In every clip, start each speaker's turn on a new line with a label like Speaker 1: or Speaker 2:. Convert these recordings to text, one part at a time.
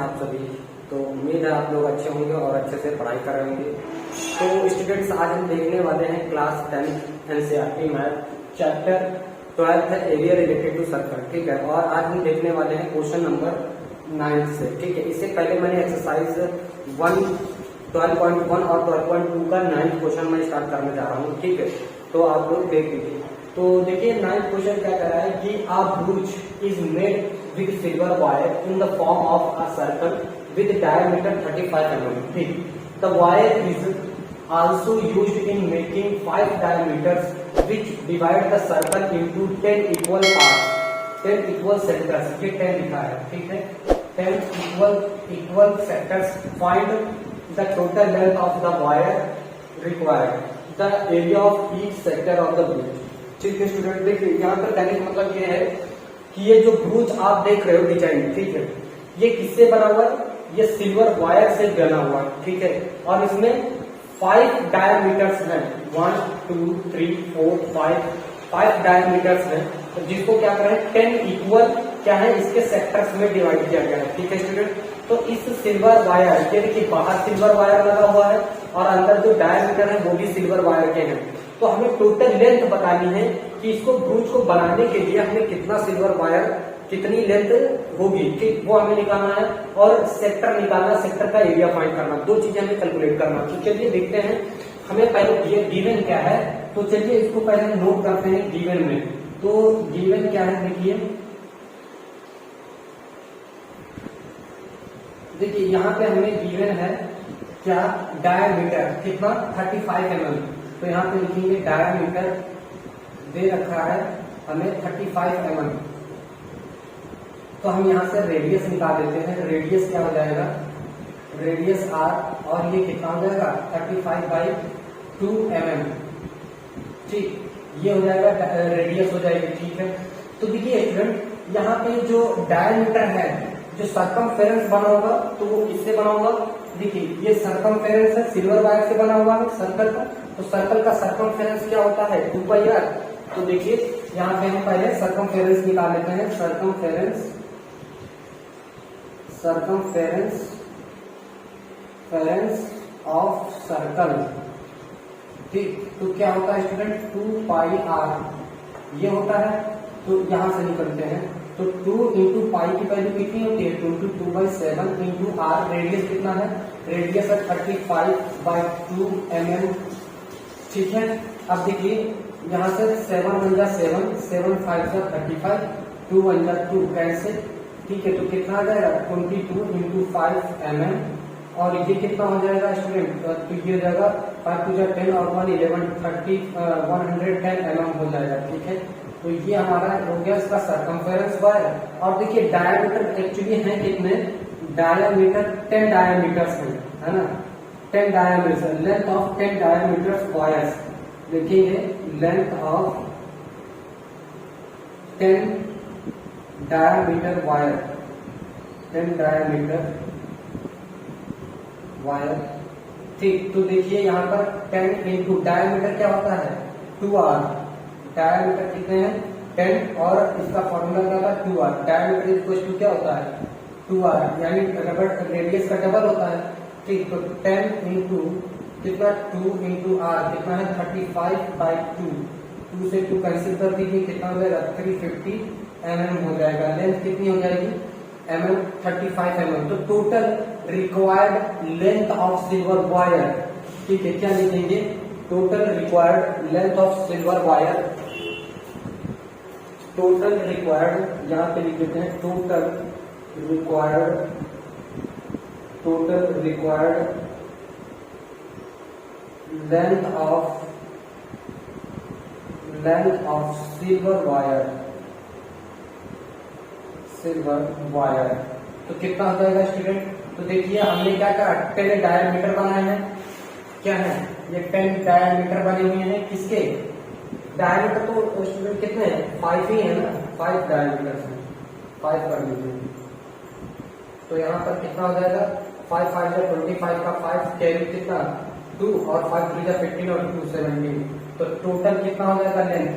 Speaker 1: आप सभी। तो उम्मीद है आप लोग अच्छे होंगे और अच्छे से पढ़ाई कर रहे होंगे। तो स्टूडेंट्स, आज हम देखने वाले हैं क्लास 10 एनसीईआरटी मैथ चैप्टर 12 है एरिया रिलेटेड टू सर्कल। ठीक है, और आज हम देखने वाले हैं क्वेश्चन नंबर 9 से। ठीक है, इससे पहले मैंने एक्सरसाइज 12.1 और 12.2 का 9th क्वेश्चन मैं स्टार्ट करने जा रहा हूँ। ठीक है, तो आप लोग देख लीजिए। तो देखिए 9th क्वेश्चन क्या कह रहा है कि a brooch is made with silver wire in the form of a circle with diameter 35 mm. ठीक, the wire is also used in making 5 diameters which divide the circle into 10 equal parts, 10 equal sectors. ये 10 लिखा है, ठीक है, 10 equal sectors. Find the total length of the wire required, the area of each sector of the brooch. ठीक है student, देखिए यहाँ पर कहने का मतलब ये है कि ये जो ब्रूच आप देख रहे हो डिजाइन, ठीक है, ये किससे बना हुआ है? ये सिल्वर वायर से बना हुआ है। ठीक है, और इसमें 5 डायमीटर्स हैं, 1 2 3 4 5 डायमीटर्स हैं, तो जिसको क्या करें 10 इक्वल क्या है इसके सेक्टर्स में डिवाइड किया गया है। ठीक है स्टूडेंट, तो इस सिल्वर वायर, ये देखिए बाहर सिल्वर वायर लगा हुआ है और अंदर जो डायमीटर है वो भी सिल्वर वायर के हैं। तो हमें टोटल लेंथ बतानी है कि इसको ब्रूच को बनाने के लिए हमें कितना सिल्वर वायर, कितनी लेंथ होगी, ठीक, वो हमें निकालना है। और सेक्टर निकालना, सेक्टर का एरिया फाइंड करना, दो चीजें हमें कैलकुलेट करना। तो चलिए देखते हैं हमें पहले ये गिवन क्या है। तो चलिए इसको पहले नोट करते हैं गिवन में। तो गिवन क्या है देखिए यहाँ पे हमें गिवन है क्या, डायमीटर कितना 35 mm। तो यहाँ पे लिखेंगे डायमीटर दे रखा है हमें 35 mm। तो हम यहाँ से रेडियस निकाल देते हैं। रेडियस क्या हो जाएगा, रेडियस r, और ये कितना हो जाएगा 35/2 mm। ठीक, ये हो जाएगा रेडियस हो जाएगी। ठीक है, तो देखिए स्टूडेंट यहाँ पे जो डायमीटर है, जो सर्कमफेरेंस बना होगा तो वो किससे बना होगा? देखिए ये सर्कमफेरेंस है, सिल्वर वायर से बना हुआ है सर्कल का। तो सर्कल का सर्कमफेरेंस क्या होता है 2πr। तो देखिए यहाँ पे हम पहले सर्कमफेरेंस निकाल लेते हैं। सर्कमफेरेंस ऑफ सर्कल, ठीक, तो क्या होता है स्टूडेंट 2πr ये होता है। तो यहाँ से निकलते हैं, तो 2 इंटू पाई की वैल्यू कितनी होती है 2/7 इंटू आर। रेडियस कितना है, रेडियस है 35/2 mm। ठीक है, अब देखिए यहाँ से 7 1 जा 7, 7 5 जा 35, 2 1 जा 2 कैसे। ठीक है, तो कितना आ जाएगा 22 इंटू 5 mm। और ये कितना हो जाएगा स्टूडेंट, तो ये हो जाएगा 5 2 जा 10 और 1 11 110 mm हो जाएगा। ठीक है, तो ये हमारा हो गया इसका सर्कमफेरेंस वायर। और देखिए डायमीटर एक्चुअली है कितने, डायमीटर 10 डायमीटर्स है ना, 10 diameter, length of 10 diameters wires. देखिए length of 10 diameter wire, 10 diameter wire. ठीक, तो देखिए यहाँ पर 10 इंटू डायमीटर क्या होता है 2r। डायमीटर कितने हैं 10 और इसका फॉर्मूला क्या था 2r। डायमीटर इक्वल टू क्या होता है 2r, यानी रबर रेडियस का डबल होता है। ठीक, तो 10 इंटू कितना 2 इंटू आर कितना है 35/2, 2 से 2 कैंसिल कर दीजिए, कितना हो जाएगा 350 mm हो जाएगा। लेंथ कितनी हो जाएगी mm 35 mm। तो total required length of silver wire, ठीक है, क्या लिखेंगे total required length of silver wire, total required, यहाँ पे लिख देते हैं total required length of silver wire. तो कितना हो जाएगा स्टूडेंट, तो देखिए हमने क्या करा 10 डायमीटर बनाए हैं, क्या है ये 10 डायमीटर बने हुए हैं। किसके डायमीटर, तो स्टूडेंट कितने हैं 5 ही है ना, 5 डायमीटर है, 5 कर लीजिए। तो यहाँ पर कितना हो जाएगा 5 5 जा 25 का 5 10 कितना 2 और 5 3 जा 15 और 2 17। तो टोटल कितना हो जाएगा लेंथ,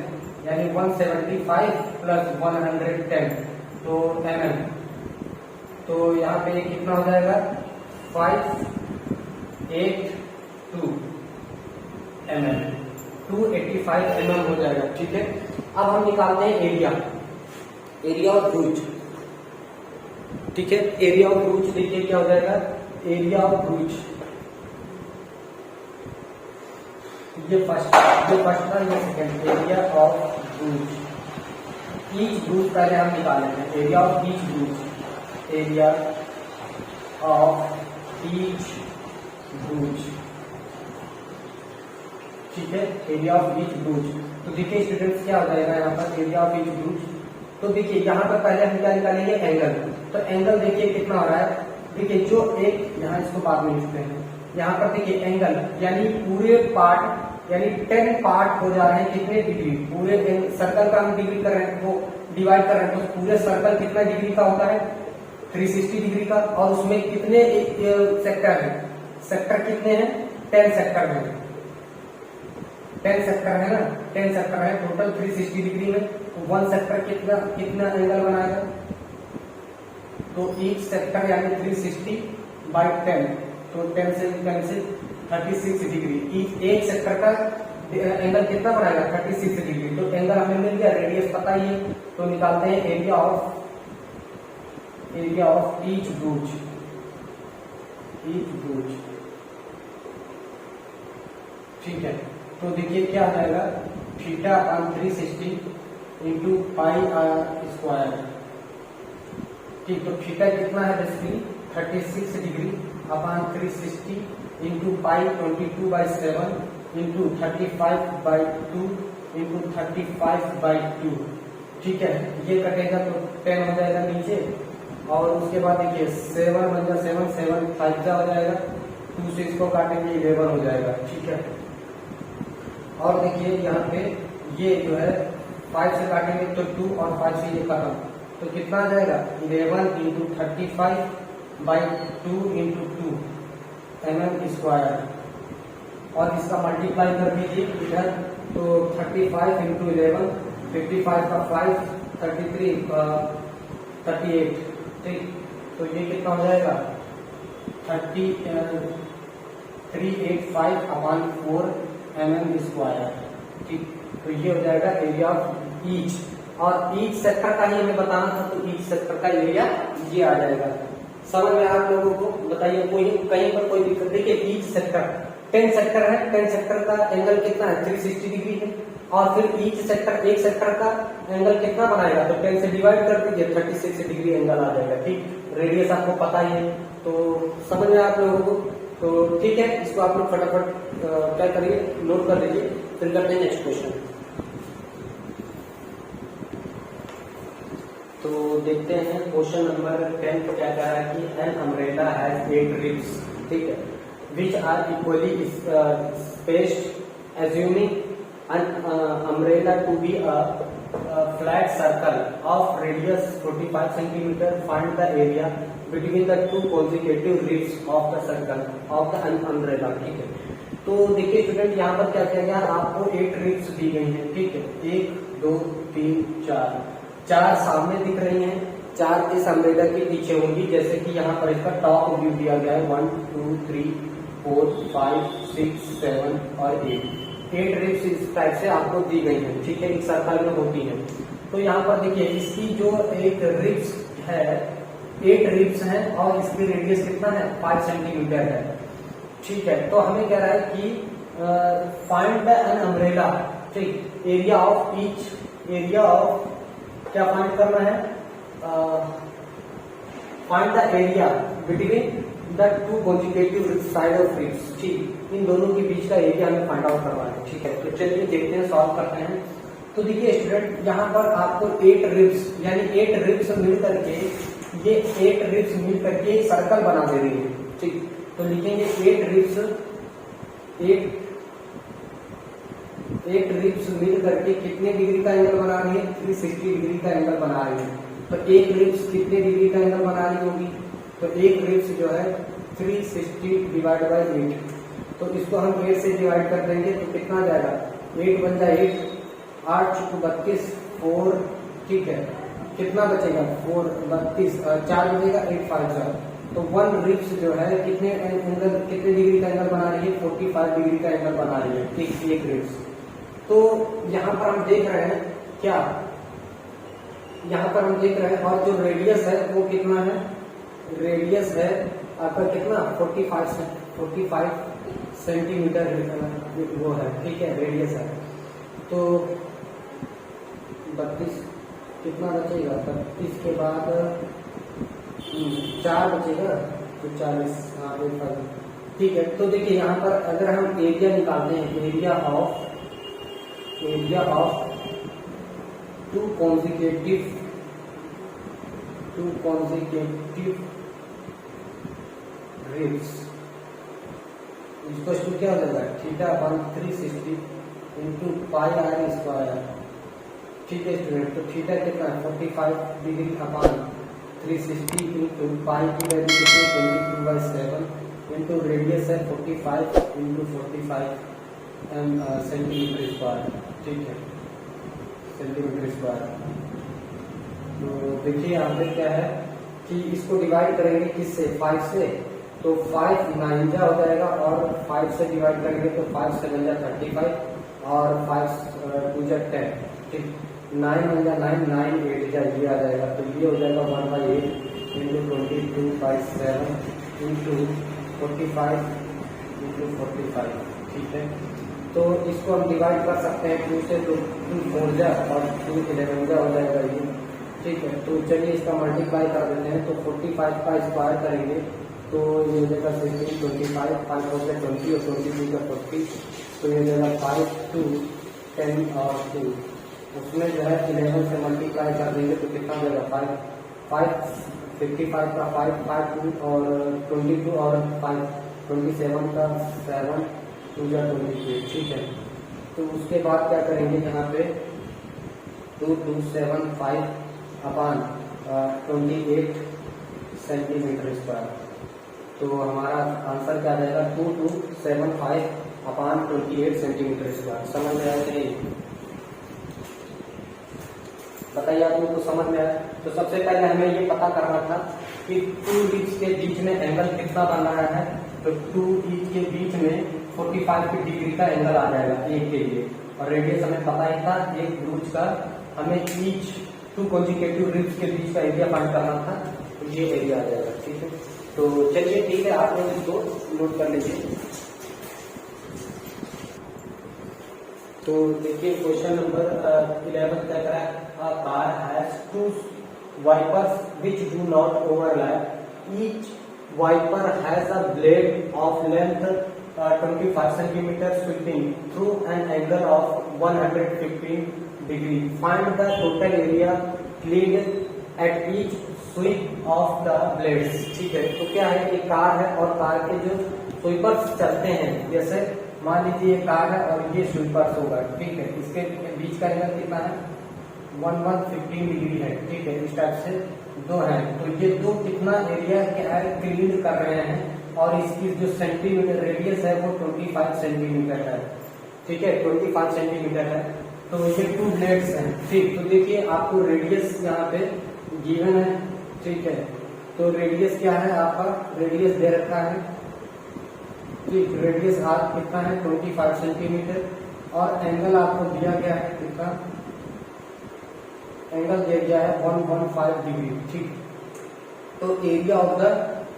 Speaker 1: यानी 175 प्लस 110 तो mm। तो तो यहाँ पे कितना हो जाएगा 582 mm, 285 mm हो जाएगा। ठीक है, अब हम निकालते हैं एरिया ऑफ ब्रूच। ठीक है, एरिया ऑफ ब्रूच देखिए क्या हो जाएगा, एरिया ऑफ ब्रूच ये फर्स्ट था, ये सेकंड, एरिया ऑफ ब्रूच। ईच ब्रूच पहले हम निकालेंगे, area of each ब्रूच, area of each ब्रूच। ठीक है, एरिया ऑफ ईच ब्रूच। तो देखिए स्टूडेंट्स क्या हो जाएगा यहाँ पर एरिया ऑफ ईच ब्रूच। तो देखिए यहाँ पर पहले हम क्या निकालेंगे, एंगल। तो एंगल देखिए कितना हो रहा है, देखिए जो एक यहाँ इसको बाद में लिखते हैं, यहाँ पर देखिए एंगल यानी पूरे पार्ट यानी 10 पार्ट हो जा रहे हैं कितने डिग्री, पूरे सर्कल का हम डिग्री कर रहे हैं, वो डिवाइड कर रहे हैं, तो पूरे सर्कल कितना डिग्री का होता है 360 डिग्री का। और उसमें कितने सेक्टर है, सेक्टर कितने हैं 10 सेक्टर है, 10 सेक्टर है ना, 10 सेक्टर है टोटल 360 डिग्री में। तो 1 सेक्टर कितना एंगल बनाएगा, तो ईच सेक्टर यानी 360 बाई 10, तो 10 से 36 डिग्री। एक सेक्टर का एंगल कितना बनाएगा 36 डिग्री। तो एंगल हमें मिल गया, रेडियस पता ही है, तो निकालते हैं एरिया ऑफ ईच ब्रूच। ठीक है, तो देखिए क्या आ जाएगा theta upon 360 into pi r square. ठीक, तो थीटा कितना है basically 36 degree upon 360 into pi 22/7 into 35/2 into 35/2। ठीक है, ये कटेगा तो 10 हो जाएगा नीचे, और उसके बाद देखिए 7 बन जाए 7 5 हो जाएगा, 2 से इसको काटेंगे 11 हो जाएगा। ठीक है, और देखिए यहाँ पे ये जो है 5 से काटेंगे तो 2 और 5 से ये खत्म, तो कितना आ जाएगा 11 इंटू 35/2 इंटू 2 mm स्क्वायर। और इसका मल्टीप्लाई कर दीजिए इधर, तो 35 इंटू 11 55 का 5 33 38। ठीक, तो ये कितना हो जाएगा 385 अपॉन 4 mm स्क्वायर। ठीक, तो ये हो जाएगा एरिया ऑफ ईच, और ईच सेक्टर का ही हमें बताना था, तो ईच सेक्टर का एरिया ये आ जाएगा। समझ में आप लोगों को, बताइए कहीं पर कोई दिक्कत। देखिए ईच सेक्टर 10 सेक्टर है, 10 सेक्टर का एंगल कितना है 360 डिग्री है, और फिर ईच सेक्टर एक सेक्टर का एंगल कितना बनाएगा, तो 10 से डिवाइड कर दीजिए 36 डिग्री एंगल आ जाएगा। ठीक, रेडियस आपको पता ही है, तो समझ में आप लोगों को। तो ठीक है, इसको आप लोग फटाफट क्या करिए, नोट कर लीजिए, फिर करते हैं नेक्स्ट क्वेश्चन। तो देखते हैं क्वेश्चन नंबर 10 को क्या कह रहा है कि एन अम्ब्रेला हैज 8 रिब्स। ठीक है, which are equally spaced, assuming an umbrella to be a flat circle of radius 45 cm. Find the area between the two consecutive ribs of the circle of the umbrella. ठीक है, तो देखिए student यहाँ पर क्या किया गया, आपको 8 रिब्स दी गई हैं। ठीक है, 1 2 3 4 सामने दिख रही हैं, 4 इस अम्ब्रेला के पीछे होंगी, जैसे कि यहाँ पर इसका टॉप व्यू दिया गया है 1 2 3 4 5 6 7 और 8 रिब्स इस टाइप से आपको दी गई है। ठीक है, एक सर्कल में होती है। तो यहाँ पर देखिए इसकी जो एक रिब्स है 8 रिब्स हैं, और इसकी रेडियस कितना है 5 सेंटीमीटर है। ठीक है, तो हमें कह रहा है कि फाइंड द एन अम्ब्रेला। ठीक, area of each, area of क्या फाइंड करना है, find the area between the two consecutive side of ribs. ठीक, इन दोनों के बीच का एरिया हमें फाइंड आउट करना है। ठीक है, तो चलिए देखते हैं, सॉल्व करते हैं। तो देखिए स्टूडेंट यहाँ पर आपको 8 रिब्स यानी 8 रिब्स मिल करके ये 8 रिब्स मिल करके एक सर्कल बना दे रही है। ठीक, तो लिखेंगे 8 रिब्स मिल करके कितने डिग्री का एंगल बना रही है 360 डिग्री का एंगल बना रही है। तो एक रिब्स कितने डिग्री का एंगल बना रही होगी, तो एक रिब्स जो है 360 डिवाइड बाई 8, तो इसको हम 8 से डिवाइड कर देंगे, तो कितना आ जाएगा 8 बन जाए 8 8 32 4। ठीक है, कितना बचेगा 4 32 4 बचेगा 8 5 जा, तो 1 रिप्स जो है कितने एंगल, कितने डिग्री का एंगल बना रही है, 45 डिग्री का एंगल बना रही है, ठीक, एक रिप्स। तो यहाँ पर हम देख रहे हैं क्या, यहाँ पर हम देख रहे हैं, और जो रेडियस है वो कितना है, रेडियस है आपका कितना 45 सेंटीमीटर वो है, ठीक है, रेडियस है। तो 32 कितना बचेगा, 32 के बाद 4 बचेगा, तो 40, हाँ 85, ठीक है। तो देखिए यहाँ पर अगर हम एरिया निकालते हैं, area of two consecutive ribs, इसको क्या हो जाएगा, theta upon 360 into pi r square, ठीक है स्टूडेंट। तो थीटा कितना है 45 डिग्री अपन 360 इंटू पाई की वैल्यू कितनी 22/7 इंटू रेडियस है 45 इंटू 45 सेंटीमीटर स्क्वायर, ठीक है, सेंटीमीटर स्क्वायर। तो देखिए यहाँ पे क्या है कि इसको डिवाइड करेंगे किससे, 5 से, तो 5 9 जा हो जाएगा, और 5 से डिवाइड करेंगे तो 5 7 जा 35 और 5 2 जा 10, ठीक, 9 1 जा 9 9 8 जा ये आ जाएगा, तो ये हो जाएगा 1/8 इंटू 22/7 इंटू 45 इंटू 45, ठीक है। तो इसको हम डिवाइड कर सकते हैं 2 से, तो 2 4 जा और 2 11 जा हो जाएगा ये, ठीक है। तो चलिए इसका मल्टीप्लाई कर देते हैं, तो 45 का स्क्वायर करेंगे तो ये हो जाएगा 16 25 5 हो गया 20 और 22 का 40, तो ये हो जाएगा 5 2 10 और 2, उसमें जो है 11 से मल्टीप्लाई कर देंगे तो कितना हो जाएगा 5 55 का 5 2 और 22 और 5 27 का 7 2 जा 23, ठीक है। तो उसके बाद क्या करेंगे यहाँ पे 2275 अपान 28 सेंटीमीटर स्क्वायर, तो हमारा आंसर क्या आ जाएगा 2275 अपान 28 सेंटीमीटर स्क्वायर। समझ में आया कि नहीं, बताइए आप लोग को समझ में आया। तो सबसे पहले हमें ये पता करना था कि 2 रिब्स के बीच में एंगल कितना बन रहा है, तो 2 ईच के बीच में 45 डिग्री का एंगल आ जाएगा एक के लिए, और रेडियस हमें पता ही था एक ब्रूच का, हमें ईच 2 कॉन्जिक्यूटिव रिब्स के बीच का एरिया फाइंड करना था, तो ये एरिया आ जाएगा, ठीक है। तो चलिए ठीक है, आप लोग इसको नोट कर लीजिए। तो देखिए क्वेश्चन नंबर 11 क्या करा है, a car has 2 wipers which do not overlap, each wiper has a blade of length 25 centimeters sweeping through an angle of 115 degree. Find the total area cleaned at each sweep of the blades, ठीक है। तो क्या है, एक car है और car के जो स्वीपर्स चलते हैं, जैसे मान लीजिए ये कार है और ये स्वीपर्स होगा, ठीक है, इसके बीच का एंगल कितना है 115 डिग्री है, ठीक है, इस टाइप से 2 है, तो ये 2 कितना एरिया क्या है क्लीन कर रहे हैं, और इसकी जो सेंटीमीटर रेडियस है वो 25 सेंटीमीटर है, ठीक है, 25 सेंटीमीटर है। तो ये 2 ब्लेड्स हैं, ठीक। तो देखिए आपको रेडियस यहाँ पे गिवन है, ठीक है, तो रेडियस क्या है आपका, रेडियस दे रखा है, ठीक, रेडियस आप कितना है 25 सेंटीमीटर, और एंगल आपको दिया गया है कितना, एंगल दिया गया है 115 डिग्री, ठीक। तो एरिया ऑफ द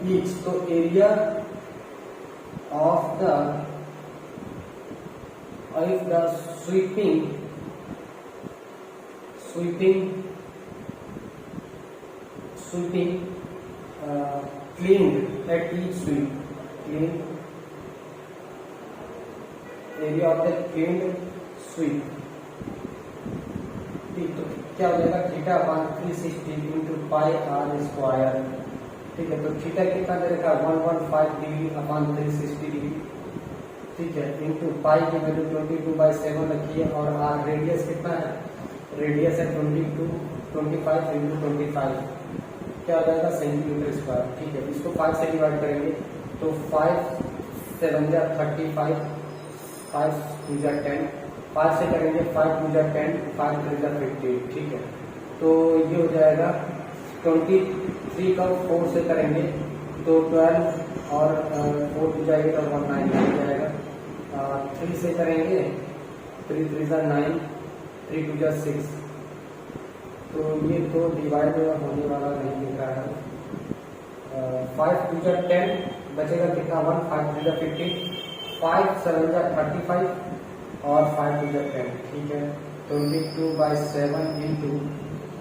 Speaker 1: ईच, तो area of the sweeping cleaned at each sweep, clean area of the cleaned sweep, ठीक। तो क्या हो जाएगा theta upon 360 into pi r square, ठीक है। तो थीटा कितना दे रखा 115 डिग्री अपान 360 डिग्री, ठीक है, इंटू पाई की वैल्यू 22/7 रखी है, और आर रेडियस कितना है, रेडियस है 25 इंटू 25, क्या हो जाएगा सेंटीमीटर स्क्वायर, ठीक है। इसको 5 से डिवाइड करेंगे तो 5 7 जा 35, 5 2 जा 10, 5 से करेंगे 5 2 जा 10, 5 3 जा 50, ठीक है। तो ये हो जाएगा 23 का 4 से करेंगे तो 12 और 4 हो जाएगा तो 9 हो जाएगा। 3 से करेंगे 3 3 जा 9, 3 2 जा 6, तो ये तो डिवाइड होने वाला नहीं दिख रहा है। 5 2 जा 10 बचेगा कितना 1, 5 2 जा 15, 5 7 जा 35 और 5 2 जा 10, ठीक है। 22/7 इंटू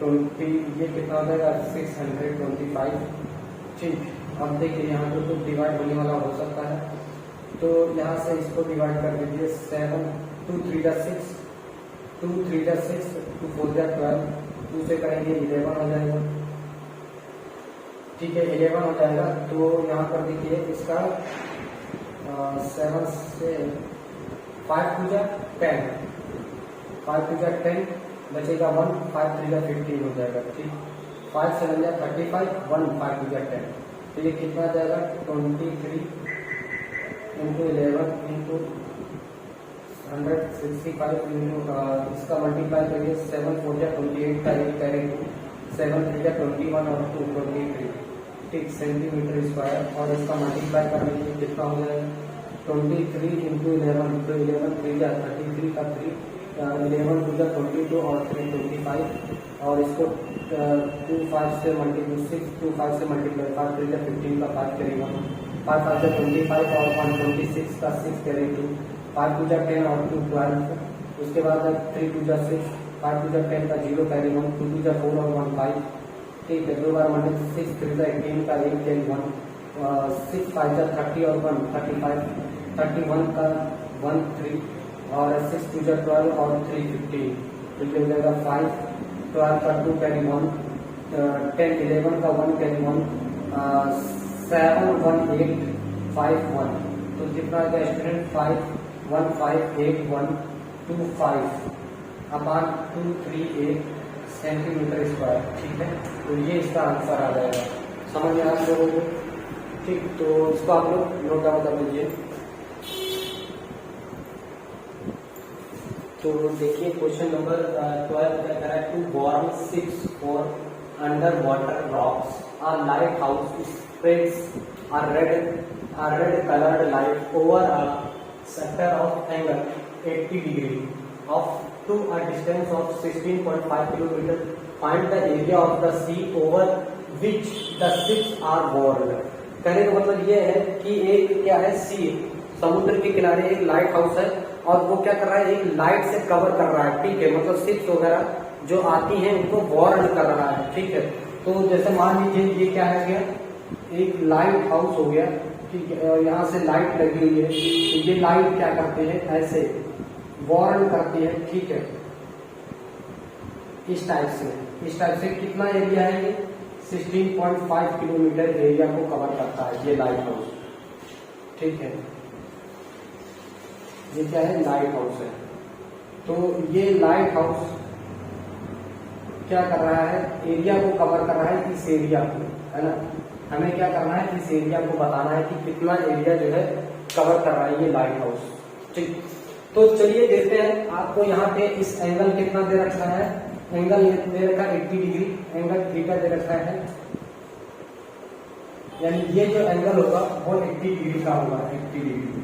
Speaker 1: 20, ये कितना हो जाएगा 625, ठीक। अब देखिए यहाँ पे तो डिवाइड होने वाला हो सकता है, तो यहाँ से इसको डिवाइड कर दीजिए। 7 2 3 जा 6, 2 3 जा 6, 2 4 जा 12, 2 से करेंगे 11 हो जाएगा, ठीक है। 11 हो जाएगा तो यहाँ पर देखिए इसका 7 से 5 2 जा 10, 5 2 जा 10 बचेगा 1, 5 3 जा 15 हो जाएगा, ठीक। 5 7 जा 35, 1 5 2 जा 10, तो ये कितना जाएगा 23 इंटू 11 इंटू 165 इंटू इसका मल्टीप्लाई करिए। 7 4 जा 28 का 1 करेंगे, 7 3 जा 21 और 2 23, ठीक, सेंटीमीटर स्क्वायर। और इसका मल्टीप्लाई करने के लिए कितना हो जाएगा 23 इंटू 11, तो 11 3 जा 33 का 3, 11 2 जा 22 और 3 25, और इसको 2 5 से मल्टीप्लाई 6 2 5 से मल्टीप्लाई 5 3 जा 15 का 5 करेगा, 5 5 जा 25 और 126 का 6 करेंगे, 5 2 जा 10 और 2 12, उसके बाद 3 2 जा 6, 5 2 जा 10 का 0 कैरी 1, 2 2 जा 4 और 1 5, ठीक है। 2 बार मल्टीप्लाई 6 3 जा 18 का 1 कैरी 1, 6 5 जा 30 और 1 35, 31 का 1 3 और 6 2 जा 12 और 3 15, तो ये हो जाएगा 5, 12 का 2 कैरी 1, 10 11 का 1 कैरी 1, 7 1 8 5 1, तो कितना आ गया स्टूडेंट 5 1 5 8 1 2 5 अपान 2 3 8 सेंटीमीटर स्क्वायर, ठीक है। तो ये इसका आंसर आ जाएगा, समझ में आप लोगों को, ठीक। तो इसको आप लोग नोट डाउन कर लीजिए। तो देखिए क्वेश्चन नंबर 12 क्या कह रहा है, to warn 6 for underwater rocks a lighthouse spreads a red colored light over a sector of angle 80 degree of to a distance of 16.5 kilometer. Find the area of the sea over which the ships are moored. कहने का मतलब ये है कि एक क्या है सी, समुद्र के किनारे एक लाइट हाउस है और वो क्या कर रहा है एक लाइट से कवर कर रहा है, ठीक है। मतलब शिप्स वगैरह जो आती हैं उनको वार्न कर रहा है, ठीक है। तो जैसे मान लीजिए ये क्या है गया एक लाइट हाउस हो गया, ठीक है, और यहाँ से लाइट लगी हुई है, तो ये लाइट क्या करते हैं ऐसे वार्न करती है, ठीक है। इस टाइप से कितना एरिया है ये 16.5 किलोमीटर एरिया को कवर करता है ये लाइट हाउस, ठीक है। ये क्या है लाइट हाउस है। तो ये लाइट हाउस क्या कर रहा है एरिया को कवर कर रहा है, इस एरिया को, है ना। हमें क्या करना है इस एरिया को बताना है कि कितना एरिया जो है कवर कर रहा है ये लाइट हाउस, ठीक। तो चलिए देखते हैं, आपको यहाँ पे इस एंगल कितना दे रखा है, एंगल दे रखा है 80 डिग्री, एंगल थीटा दे रखा है, यानी ये जो एंगल होगा वो 80 डिग्री का होगा, 80 डिग्री,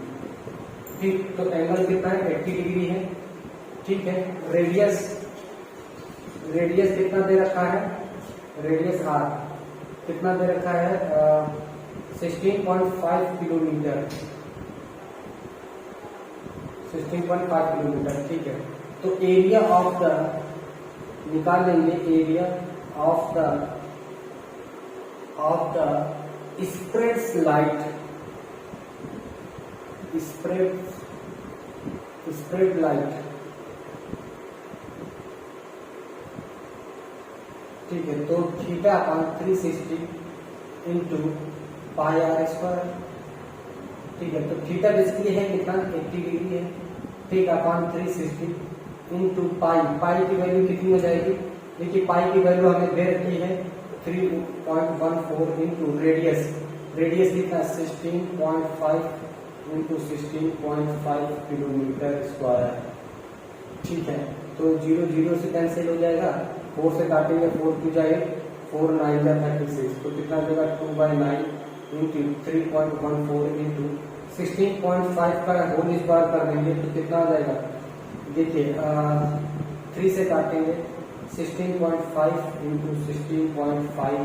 Speaker 1: ठीक। तो एंगल कितना है 80 डिग्री है, ठीक है। रेडियस कितना दे रखा है, रेडियस आर कितना दे रखा है 16.5 किलोमीटर, 16.5 किलोमीटर, ठीक है। तो एरिया ऑफ द निकाल लेंगे, area of the spreads light, spread light, ठीक है। तो theta upon 360 into pi r square, ठीक है। तो थीटा बेसिकली है कितना 80 डिग्री है, ठीक, अपान 360 इंटू पाई, पाई की वैल्यू कितनी हो जाएगी, देखिए पाई की वैल्यू हमें दे रखी है 3.14 इंटू रेडियस कितना 16.5 इंटू 16.5 किलोमीटर स्क्वायर, ठीक है। तो 0 0 से कैंसिल हो जाएगा, 4 से काटेंगे, 4 2 जा 8, 4 9 जा 36, तो कितना देगा 2/9 इंटू 3.14 इंटू 16.5 का होल स्क्वायर कर देंगे तो कितना आ जाएगा, देखिए 3 से काटेंगे 16.5 इंटू 16.5,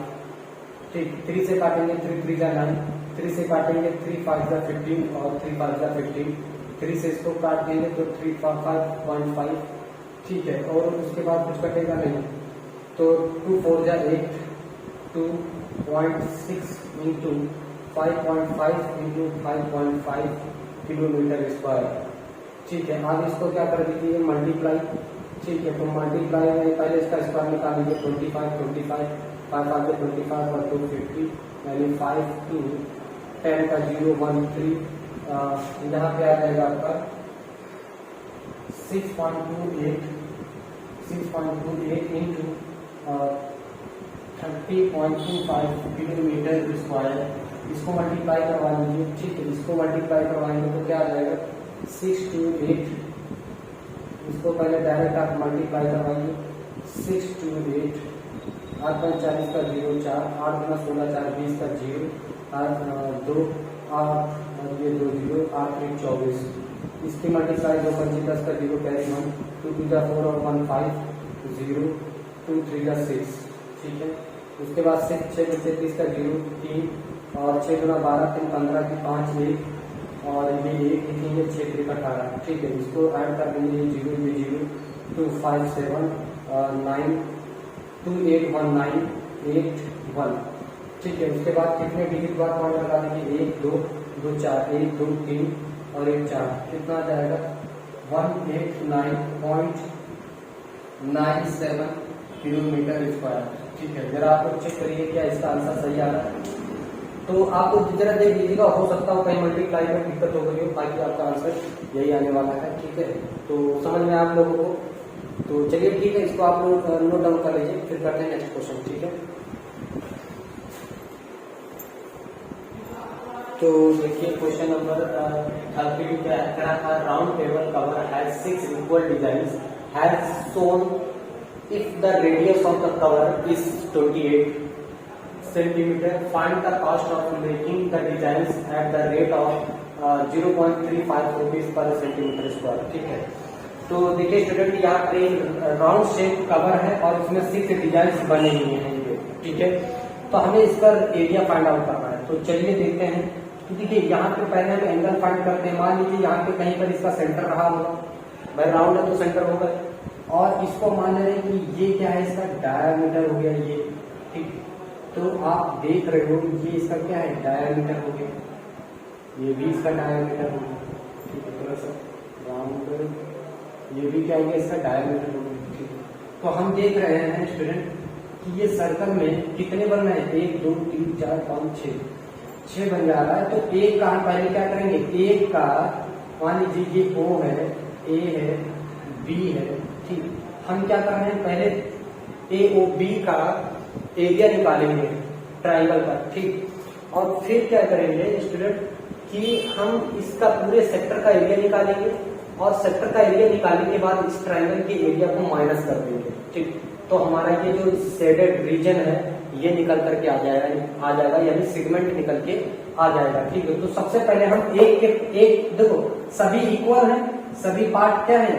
Speaker 1: ठीक 3 से काटेंगे 3 3 जा 9, 3 से काटेंगे 3 5 जा 15 और 3 5 जा 15, 3 से इसको काट देंगे तो 3.5, ठीक है। और उसके बाद कुछ कटेगा नहीं, तो 2 4 जा 8, 2.6 इंटू 5.5 इंटू 5.5 किलोमीटर स्क्वायर, ठीक है। अब इसको क्या कर दीजिए मल्टीप्लाई, ठीक है। तो मल्टीप्लाई में पहले इसका स्क्वायर निकालेंगे 25 25, 5 5 25 और 2 50, यानी 5 2 10 का 0 1 3, यहाँ पे आ जाएगा आपका 6.28 इंटू 30.25 किलोमीटर स्क्वायर, इसको मल्टीप्लाई करवा लीजिए, ठीक है। इसको मल्टीप्लाई करवाएंगे तो क्या आ जाएगा 628, इसको पहले डायरेक्ट आप मल्टीप्लाई करवाइए 628, 8 5 40 का 0 4, 8 गुना 16 4 20 का 0, 2 8 ये 2 0, 8 3 24, इसकी मल्टीप्लाई 2 5 10 का 0 कैरी 1, 2 2 जा 4 और 1 5 0, 2 3 जा 6, ठीक है। उसके बाद 6 6 30 का 0 3 और 6 गुना 12 3 15 की 5 1 और ये 1 लिखेंगे 6 3 18, ठीक है। इसको ऐड कर देंगे 0 ये 0 2 5 7 9 2 8 1 9 8 1, ठीक है। उसके बाद कितने डिजिट बाद पॉइंट लगा देंगे 1 2 2 4 1 2 3 और 1 4, कितना आ जाएगा 189.97 किलोमीटर स्क्वायर, ठीक है। जरा आप लोग चेक करिए क्या इसका आंसर सही आ रहा है, तो आप लोग जरा देख लीजिएगा, हो सकता हो कहीं मल्टीप्लाई में दिक्कत हो गई हो, बाकी आपका आंसर यही आने वाला है, ठीक है। तो समझ में आप लोगों को, तो चलिए ठीक है, इसको आप लोग नोट डाउन कर लीजिए, फिर करते हैं नेक्स्ट क्वेश्चन, ठीक है। तो देखिए क्वेश्चन नंबर 32 क्या है, round table cover has 6 equal designs has shown if the radius of the cover is 28 centimeter, find the cost of making the designs at the rate of 0.35 rupees per centimeter square, ठीक है। तो देखिए student यहाँ पे round shape cover है और इसमें 6 design बने हुए हैं ये, ठीक है। तो हमें इसका एरिया फाइंड आउट करना है, तो चलिए देखते हैं। तो देखिए यहाँ पे पहले हम एंगल फाइंड करते हैं, मान लीजिए यहाँ पे कहीं पर इसका सेंटर रहा होगा, भाई राउंड है तो सेंटर होगा, और इसको मान रहे हैं कि ये क्या है, इसका डायमीटर हो गया ये, ठीक। तो आप देख रहे हो ये इसका क्या है डायमीटर हो गया, ये भी इसका डायमीटर हो गया, ठीक है। थोड़ा सा राउंड, ये भी क्या हो गया इसका डायमीटर हो गया, ठीक है। तो हम देख रहे हैं स्टूडेंट कि ये सर्कल में कितने बन रहे हैं 1 2 3 4 5 6 बन जा रहा है। तो एक का हम पहले क्या करेंगे, एक का मान लीजिए ये O है, A है, B है, ठीक। हम क्या कर रहे हैं पहले AOB का एरिया निकालेंगे ट्राइंगल पर, ठीक। और फिर क्या करेंगे स्टूडेंट कि हम इसका पूरे सेक्टर का एरिया निकालेंगे और सेक्टर का एरिया निकालने के बाद इस ट्राइंगल के एरिया को माइनस कर देंगे, ठीक। तो हमारा ये जो शेडेड रीजन है ये निकल करके आ जाएगा, यानी सेगमेंट निकल के आ जाएगा, ठीक है। तो सबसे पहले हम एक देखो सभी इक्वल है, सभी पार्ट क्या है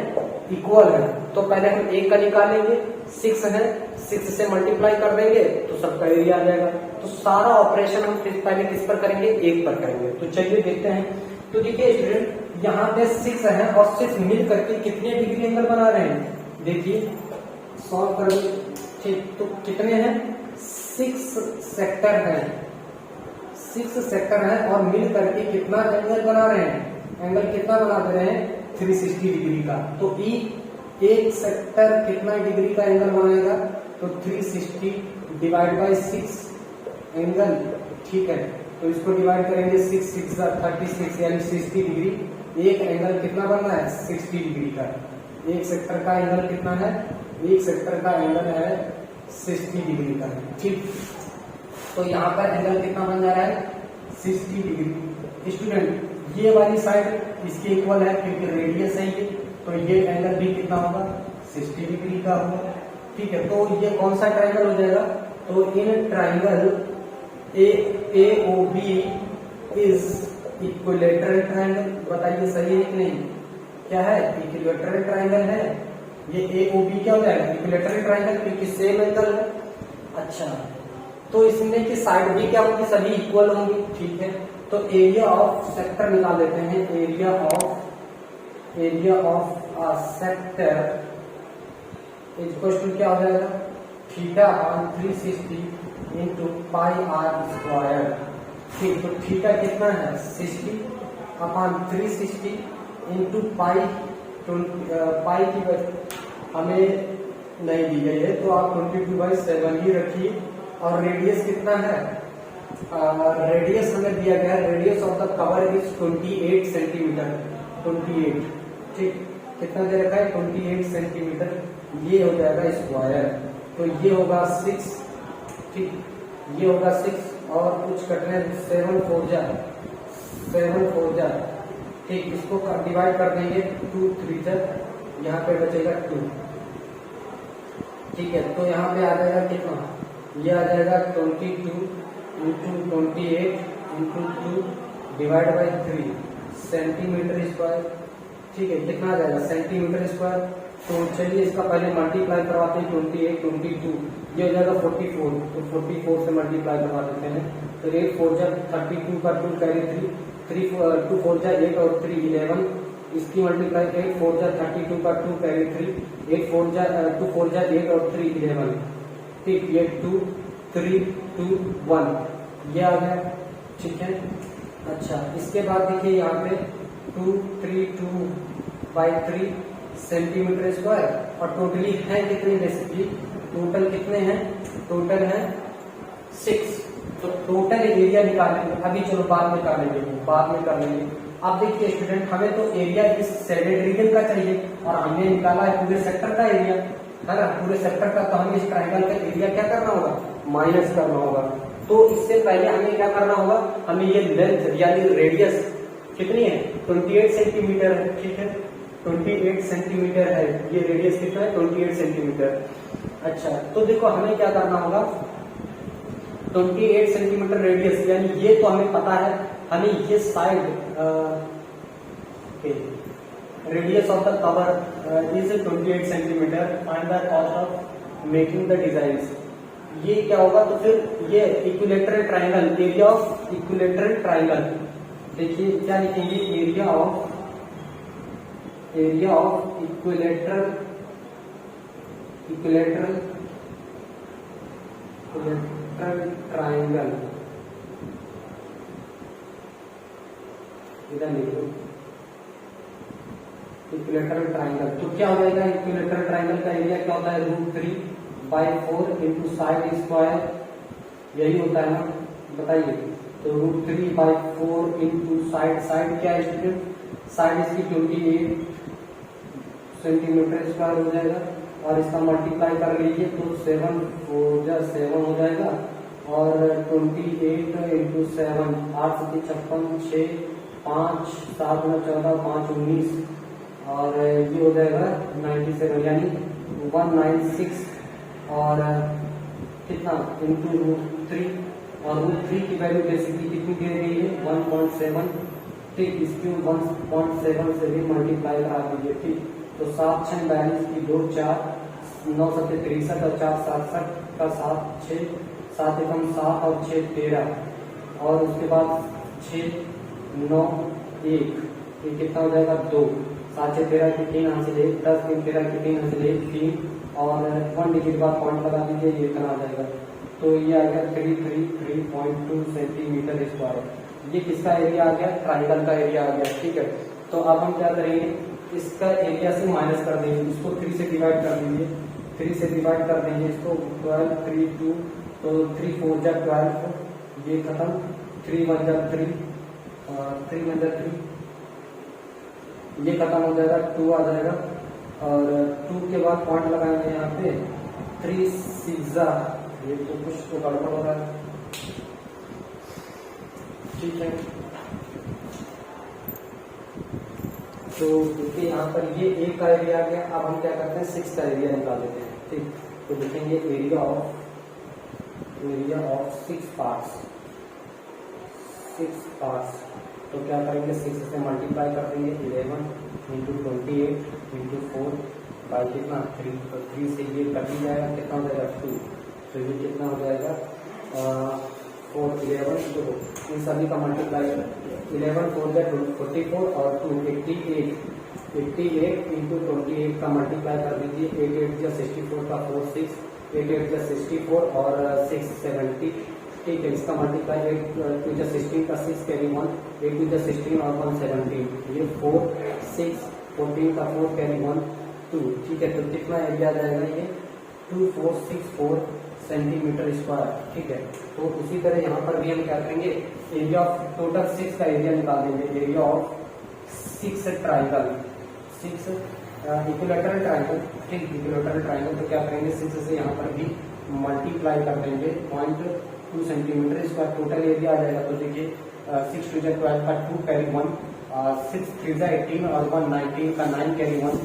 Speaker 1: इक्वल है, तो पहले हम एक का निकालेंगे, 6 है, 6 से मल्टीप्लाई कर देंगे तो सबका एरिया आ जाएगा। तो सारा ऑपरेशन हम पहले किस पर करेंगे, एक पर करेंगे। तो चलिए देखते हैं। तो देखिए स्टूडेंट यहाँ पे 6 है और 6 मिल करके कितने डिग्री एंगल बना रहे हैं, देखिए सॉल्व करेंगे, ठीक। तो कितने हैं 6 सेक्टर है, 6 सेक्टर है और मिल करके कितना एंगल बना रहे हैं, एंगल कितना बना दे रहे हैं 360 डिग्री का। तो एक सेक्टर कितना डिग्री का एंगल बनाएगा, तो 360 डिवाइड बाय 6 एंगल, ठीक है। तो इसको डिवाइड करेंगे 6 6 36 यानी 60 डिग्री। एक एंगल कितना बनना है 60 डिग्री का। एक सेक्टर का एंगल कितना है, एक सेक्टर का एंगल है 60 डिग्री का, ठीक। तो यहाँ पर एंगल कितना बन जा रहा है 60 डिग्री। स्टूडेंट ये वाली साइड इसके इक्वल है क्योंकि रेडियस है ये, तो ये एंगल भी कितना होगा 60 डिग्री का होगा, ठीक है, तो ये कौन सा ट्राइंगल हो जाएगा? तो in triangle AOB is equilateral triangle. बताइए सही है कि नहीं? क्या है? इक्विलेटरल ट्राइंगल है। ये AOB क्या हो जाएगा? इक्विलेटरल ट्राइंगल, क्योंकि सेम एंगल है। अच्छा, तो इसमें की साइड भी क्या होंगी? सभी इक्वल होंगी। ठीक है, तो एरिया ऑफ सेक्टर निकाल देते हैं। Area of a sector is equal to क्या हो जाएगा? Theta upon 360 into pi r square. ठीक, तो थीटा कितना है? 60 अपॉन 360 इंटू पाई की हमें नहीं दी गई है, तो आप 22/7 ही रखिए। और रेडियस कितना है? रेडियस हमें दिया गया है, radius of the cover is 28 centimetre. 28, ठीक, कितना दे रखा है? 28 सेंटीमीटर। ये हो जाएगा स्क्वायर, तो ये होगा 6। ठीक, ये होगा 6 और कुछ कटने 7 4 जा। ठीक, इसको डिवाइड कर देंगे 2 3 तक, यहाँ पे बचेगा 2। ठीक है, तो यहाँ पे आ जाएगा कितना? ये आ जाएगा 22 into 28 into 2 divide by 3 centimetre square. ठीक है, कितना आ जाएगा? Centimetre square. तो चलिए इसका पहले मल्टीप्लाई करवाते हैं। 28 22 ये हो जाएगा 44, तो 44 से मल्टीप्लाई करवा देते हैं। तो 8 4 जा 32 का 2 कैरी 3 2 4 जा 8 और 3 11। इसकी मल्टीप्लाई 8 4 जा 32 का 2 कैरी 3 8 4 जा 2 4 जा 8 और 3 11। ठीक, ये 2 3 2 1 ये आ गया। ठीक है, अच्छा, इसके बाद देखिए यहाँ पे 232/3 सेंटीमीटर स्क्वायर। और टोटली है कितने? बेसिकली टोटल कितने हैं? टोटल है 6। तो टोटल एरिया निकालेंगे अभी, चलो बाद में कर लेंगे। अब देखिए स्टूडेंट, हमें तो एरिया इस शेडेड रीजन का चाहिए और हमने निकाला है पूरे सेक्टर का एरिया, है ना? पूरे सेक्टर का, तो हमें इस ट्राइंगल का एरिया क्या करना होगा? माइनस करना होगा। तो इससे पहले हमें क्या करना होगा? हमें ये लेंथ यानी रेडियस कितनी है? 28 सेंटीमीटर है। ठीक है, 28 सेंटीमीटर है ये रेडियस। कितना है? 28 सेंटीमीटर। अच्छा, तो देखो हमें क्या करना होगा? 28 सेंटीमीटर रेडियस, यानी ये तो हमें पता है। हमें ये side radius of the cover is 28 centimetre. Find the cost of making the design. ये क्या होगा? तो फिर ये equilateral triangle, area of equilateral triangle. देखिए क्या लिखेंगे? Area of equilateral triangle. इधर लिखो इक्विलेटरल ट्राइंगल। तो क्या हो जाएगा? इक्विलेटरल ट्राइंगल का एरिया क्या होता है? √3/4 इंटू साइड स्क्वायर, यही होता है ना? बताइए। तो √3/4 इंटू साइड क्या है स्टूडेंट? साइड इसकी 28 सेंटीमीटर स्क्वायर हो जाएगा और इसका मल्टीप्लाई कर लीजिए तो 7 4 जा 7 हो जाएगा और 28 इंटू 7 8 56 6 5 7 14 5 19 और ये हो जाएगा 97 यानी 196 और कितना इंटू √3 और √3 की वैल्यू बेसिकली कितनी दे रही है? 1.7। ठीक, इसकी 1.7 से भी मल्टीप्लाई करा दीजिए। ठीक, तो 7 6 42 की 2 4 9 7 63 और 4 67 का 7 6 7 एकम 7 और 6 13 और उसके बाद 6 9 1 ये कितना हो जाएगा? 2 7 6 13 की 3 हासिल 1 10 3 13 की 3 हासिल 1 3 और 1 डिजिट बाद पॉइंट लगा दीजिए, ये इतना आ जाएगा। तो ये आएगा 333.2 सेंटीमीटर स्क्वायर। ये किसका एरिया आ गया? ट्राइंगल का एरिया आ गया। ठीक है, तो अब हम क्या करेंगे? इसका एरिया से माइनस कर देंगे, इसको 3 से डिवाइड कर दीजिए। 3 से डिवाइड कर देंगे इसको 12 3 2 तो 3 4 जा 12 ये खत्म 3 1 जा 3 3 1 जा 3 ये खत्म हो जाएगा 2 आ जाएगा और 2 के बाद पॉइंट लगाएंगे यहाँ पे 3 6 जा ये तो कुछ तो गड़बड़ हो रहा है। ठीक है, तो देखिए यहाँ पर ये 1 का एरिया आ गया। अब हम क्या करते हैं? 6 का एरिया निकाल देते हैं। ठीक, तो लिखेंगे एरिया ऑफ 6 पार्ट्स, 6 पार्ट्स। तो क्या करेंगे, 6 से मल्टीप्लाई कर देंगे, 11 इंटू 28 इंटू 4 बाई कितना 3, तो 3 से ये कट ही जाएगा, कितना हो जाएगा 2, तो ये कितना हो जाएगा 4 11, देखो इन सभी का मल्टीप्लाई 11 4 44 और 2 88 इंटू 28 का मल्टीप्लाई कर दीजिए, 8 8 जा 64 का 4 6, 8 8 जा 64 और 6 70, ठीक है। इसका मल्टीप्लाई 8 2 जा 16 का 6 कैरी 1, 8 2 जा 16 और 1 17, ये 4 6 14 का 4 कैरी 1 2, ठीक है। तो कितना एरिया आ जाएगा, ये 2464 सेंटीमीटर स्क्वायर, ठीक है। तो उसी तरह यहाँ पर भी हम क्या करेंगे, एरिया ऑफ टोटल 6 का एरिया निकाल देंगे, area of 6 triangle, 6 equilateral triangle, ठीक, इक्विलेटरल ट्राइंगल। तो क्या करेंगे, 6 से यहाँ पर भी मल्टीप्लाई कर देंगे 0.2 सेंटीमीटर स्क्वायर, टोटल एरिया आ जाएगा। तो देखिए 6 2 जा 12 का 2 कैरी 1, 6 3 जा 18 और 1 19 का 9 कैरी 1,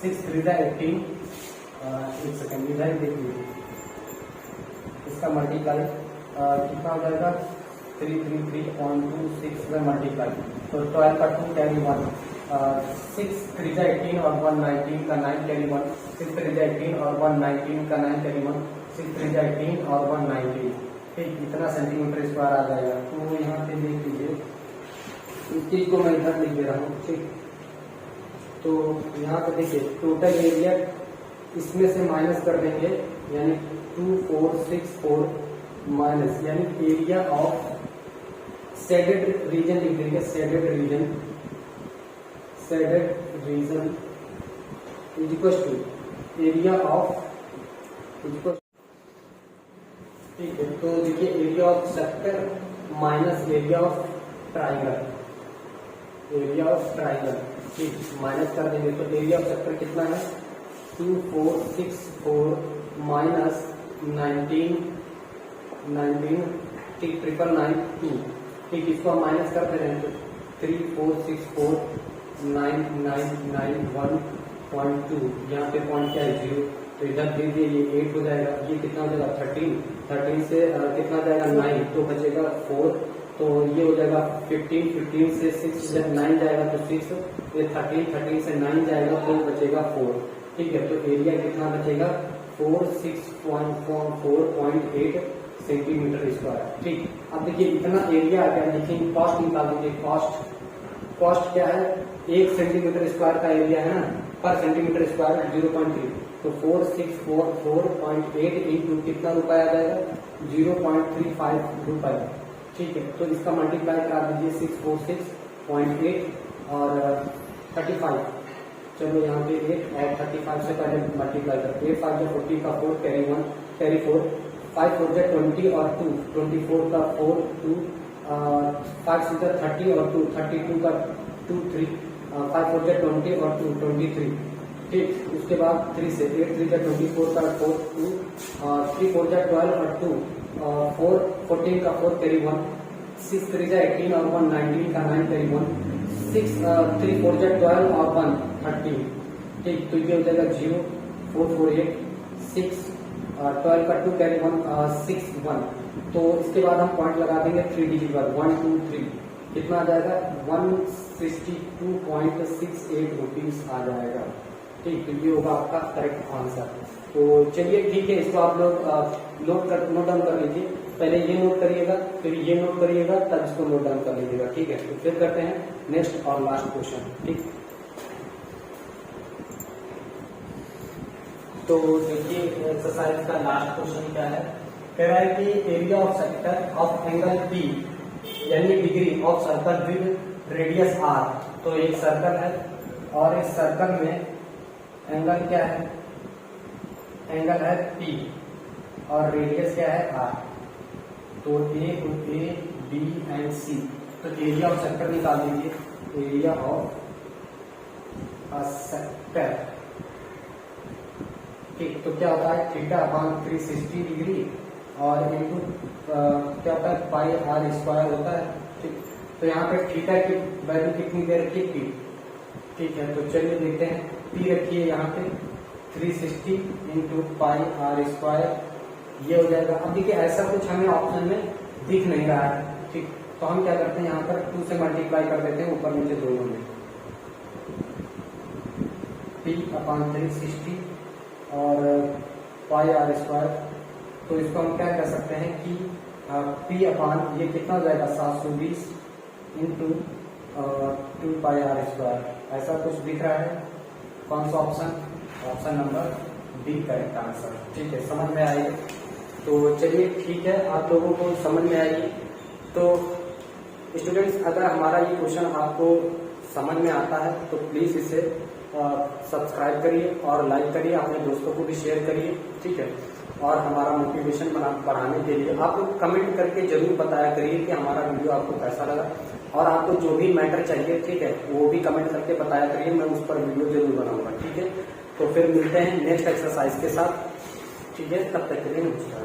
Speaker 1: 6 3 जा 18, एक सेकेंड इधर देख लीजिए, इसका मल्टीप्लाई कितना हो जाएगा 333.26 में मल्टीप्लाई, तो 12 का 2 कैरी 1, 6 3 जा 18 और 1 19 का 9 कैरी 1, 6 3 जा 18 और 1 19 का 9 कैरी 1, 6 3 जा 18 और 1 19, ठीक, इतना सेंटीमीटर स्क्वायर आ जाएगा। तो यहाँ पे देख लीजिए, इस चीज को मैं इधर लिख दे रहा हूँ, ठीक। तो यहाँ पे देखिए टोटल एरिया इसमें से माइनस कर देंगे, यानी 2464 माइनस, यानी एरिया ऑफ शेडेड रीजन लिख देंगे, shaded region is equal to area of, ठीक है। तो देखिए area of sector minus area of triangle, ठीक, माइनस कर देंगे। तो एरिया ऑफ सेक्टर कितना है 2464 माइनस 19, ठीक, 992, ठीक, इसको हम माइनस करते रहे तो 3464 9991.2, यहाँ पे पॉइंट क्या है 0, तो इधर दे दिए, ये 8 हो जाएगा, ये कितना हो जाएगा 13 से कितना जाएगा 9, तो बचेगा 4, तो ये हो जाएगा 15 से 6 जब 9 जाएगा तो 6, ये 13 से 9 जाएगा तो बचेगा 4, ठीक है। तो एरिया कितना बचेगा 464.8 सेंटीमीटर स्क्वायर, ठीक। अब देखिए इतना एरिया आ गया, लेकिन कॉस्ट निकाल दीजिए, कॉस्ट क्या है, 1 सेंटीमीटर स्क्वायर का एरिया है ना, पर सेंटीमीटर स्क्वायर 0.3, तो 4644.8 इंटू कितना रुपए आ जाएगा 0.35 रुपए, ठीक है। तो इसका मल्टीप्लाई करा दीजिए 646.8 और 35, चलो यहाँ पे 8 और 35 से पहले मल्टीप्लाई करते, 8 5 40 का 4 कैरी 1 कैरी 4, 5 4 20 और 2 24 का 4 2, 5 6 30 और 2 32 का 2 3, 5 4 20 और 2 23, ठीक। उसके बाद 3 से 8 3 24 का 4 2, 3 4 12 और 2, 4 14 का 4 कैरी 1, 6 3 18 और 1 19 का 9 कैरी 1, 6 3 4 12 और 1 13, ठीक। तो ये हो जाएगा 0 4 4 8 6, 12 का 2 कैरी 1 6 1, तो इसके बाद हम पॉइंट लगा देंगे 3 डिजिट बाद 1 2 3, कितना आ जाएगा 162.68 रुपीज आ जाएगा, ठीक। तो ये होगा आपका करेक्ट आंसर। तो चलिए ठीक है, इसको आप लोग नोट डाउन कर लीजिए, पहले ये नोट करिएगा, फिर ये नोट करिएगा, तब इसको नोट डाउन कर लीजिएगा, ठीक है। तो फिर करते हैं नेक्स्ट और लास्ट क्वेश्चन, ठीक। तो देखिए एक्सरसाइज का लास्ट क्वेश्चन क्या है, कह रहा है कि area of sector of angle P, यानी degree of circle with radius R। तो एक सर्कल है और इस सर्कल में एंगल क्या है, एंगल है P और रेडियस क्या है R। तो A B एंड C, तो एरिया ऑफ सेक्टर निकाल दीजिए, एरिया ऑफ अ सेक्टर, ठीक। तो क्या होता है थीटा अपान 360 डिग्री और इनटू क्या होता है पाई आर स्क्वायर होता है, ठीक। तो यहाँ पे थीटा की वैल्यू कितनी दे रखी है P, ठीक है। तो चलिए देखते हैं, P रखिए यहाँ पे, 360 इंटू पाई आर स्क्वायर, ये हो जाएगा। अब देखिए ऐसा कुछ हमें ऑप्शन में दिख नहीं रहा है, ठीक, तो हम क्या करते हैं यहाँ पर 2 से मल्टीप्लाई कर देते हैं ऊपर नीचे दोनों में, p/360 और पाई आर स्क्वायर। तो इसको हम क्या कर सकते हैं कि p अपान ये कितना हो जाएगा 720 इंटू 2 पाई आर स्क्वायर, ऐसा कुछ दिख रहा है। कौन सा option? Option number D correct answer. ठीक है, समझ में आएगी? तो चलिए ठीक है, आप लोगों को समझ में आएगी। तो स्टूडेंट्स, अगर हमारा ये क्वेश्चन आपको समझ में आता है तो प्लीज इसे सब्सक्राइब करिए और लाइक करिए, अपने दोस्तों को भी शेयर करिए, ठीक है। और हमारा मोटिवेशन बढ़ाने के लिए आप लोग कमेंट करके जरूर बताया करिए कि हमारा वीडियो आपको कैसा लगा, और आपको जो भी मैटर चाहिए, ठीक है, वो भी कमेंट करके बताया करिए, मैं उस पर वीडियो जरूर बनाऊंगा, ठीक है। तो फिर मिलते हैं नेक्स्ट एक्सरसाइज के साथ, ठीक है, तब तक के लिए नमस्कार।